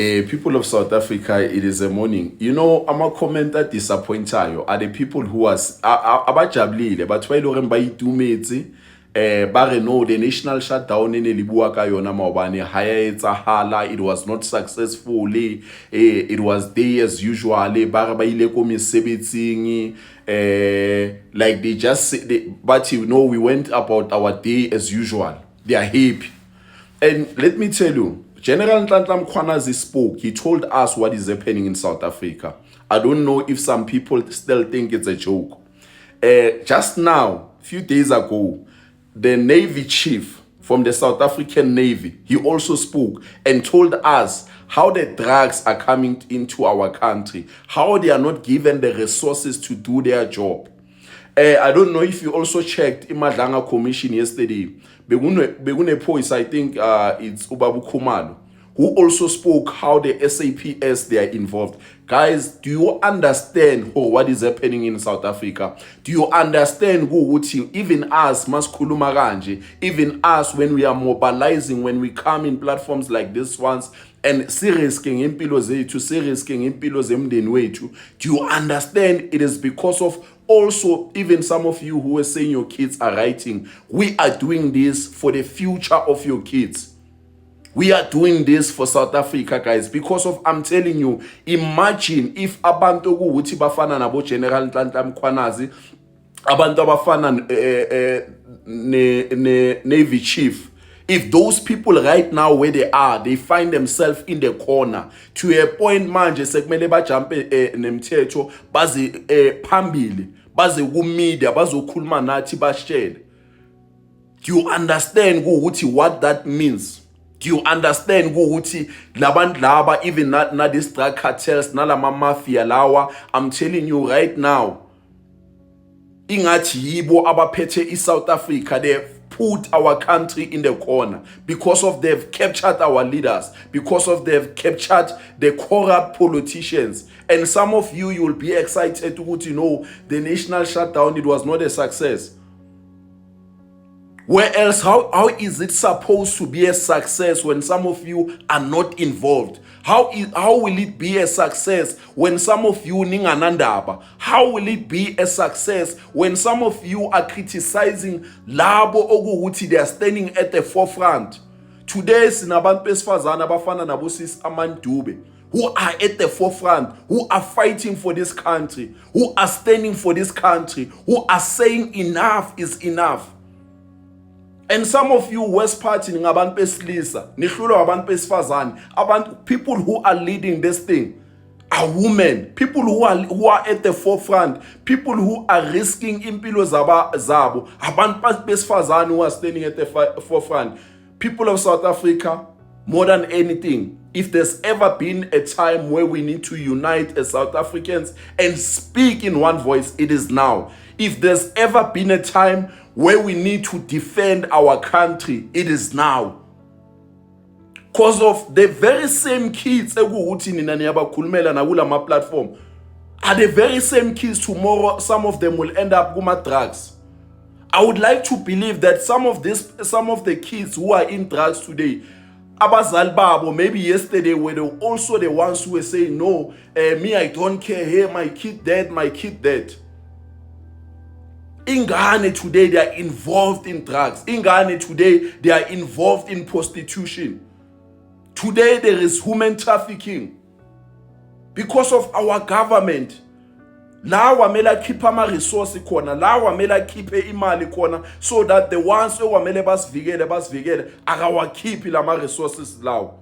People of South Africa, it is a morning. You know, I'm a commenter disappointed are the people who was abajabulile but why lo re ba itumetse ba re no the national shutdown in le bua ka yona maobane ha ya etsahala, it was not successfully, it was day as usual, ba re ba ile ko mesebetsing, like they just but you know we went about our day as usual. They are happy. And let me tell you, General Nhlanhla Mkhwanazi spoke. He told us what is happening in South Africa. I don't know if some people still think it's a joke. Just now, a few days ago, the Navy chief from the South African Navy, he also spoke and told us how the drugs are coming into our country, how they are not given the resources to do their job. I don't know if you also checked Imadlanga Commission yesterday. Begune Poise, I think it's Ubabu Khumalo, who also spoke how the SAPS they are involved. Guys, do you understand what is happening in South Africa? Do you understand even us, Maskuluma Ranje, even us when we are mobilizing, when we come in platforms like this ones, and risking impilo zethu, risking impilo zemndeni wethu, do you understand it is because of also even some of you who are saying your kids are writing, we are doing this for the future of your kids. We are doing this for South Africa, guys, because of, I'm telling you, imagine if abantu ukuthi bafana nabo General Nhlanhla Mkhwanazi, abantu abafana Navy chief, if those people right now where they are, they find themselves in the corner to a point manje sekumele bajumpe nemthetho bazi phambili, baze ku media bazokhuluma nathi bashele. Do you understand what that means? Do you understand ukuthi labantu laba, even na these drug cartels, na lama mafia lawa, I'm telling you right now, ingathi yibo abaphethe South Africa, they've put our country in the corner because of they've captured our leaders, because of they've captured the corrupt politicians. And some of you will be excited to know the national shutdown, it was not a success. Where else, how is it supposed to be a success when some of you are not involved? How will it be a success when some of you ninganandaba? How will it be a success when some of you are criticizing labo okuthi they are standing at the forefront? Today sinabantu besifazana abafana nabo sis Amandube who are at the forefront, who are fighting for this country, who are standing for this country, who are saying enough is enough. And some of you West Party ngabantu besilisa, nihlulwa abantu besifazane, abantu people who are leading this thing are women, people who are at the forefront, people who are risking impilo zabo, abantu besifazane who are standing at the forefront. People of South Africa, more than anything, if there's ever been a time where we need to unite as South Africans and speak in one voice, it is now. If there's ever been a time where we need to defend our country, it is now. Because of the very same kids ekuthi nina niyabakhulumela na kula ma platform are the very same kids tomorrow, some of them will end up kuma drugs. I would like to believe that some of the kids who are in drugs today, abazali babo maybe yesterday were also the ones who were saying no, me I don't care, hey my kid dead, my kid dead. Ingane today they are involved in drugs. Ingane today they are involved in prostitution. Today there is human trafficking because of our government. La wamela keep ama resource khona, la wamela keep imali khona, so that the ones who wamele basivigele akawakhiphi lama resources lawo.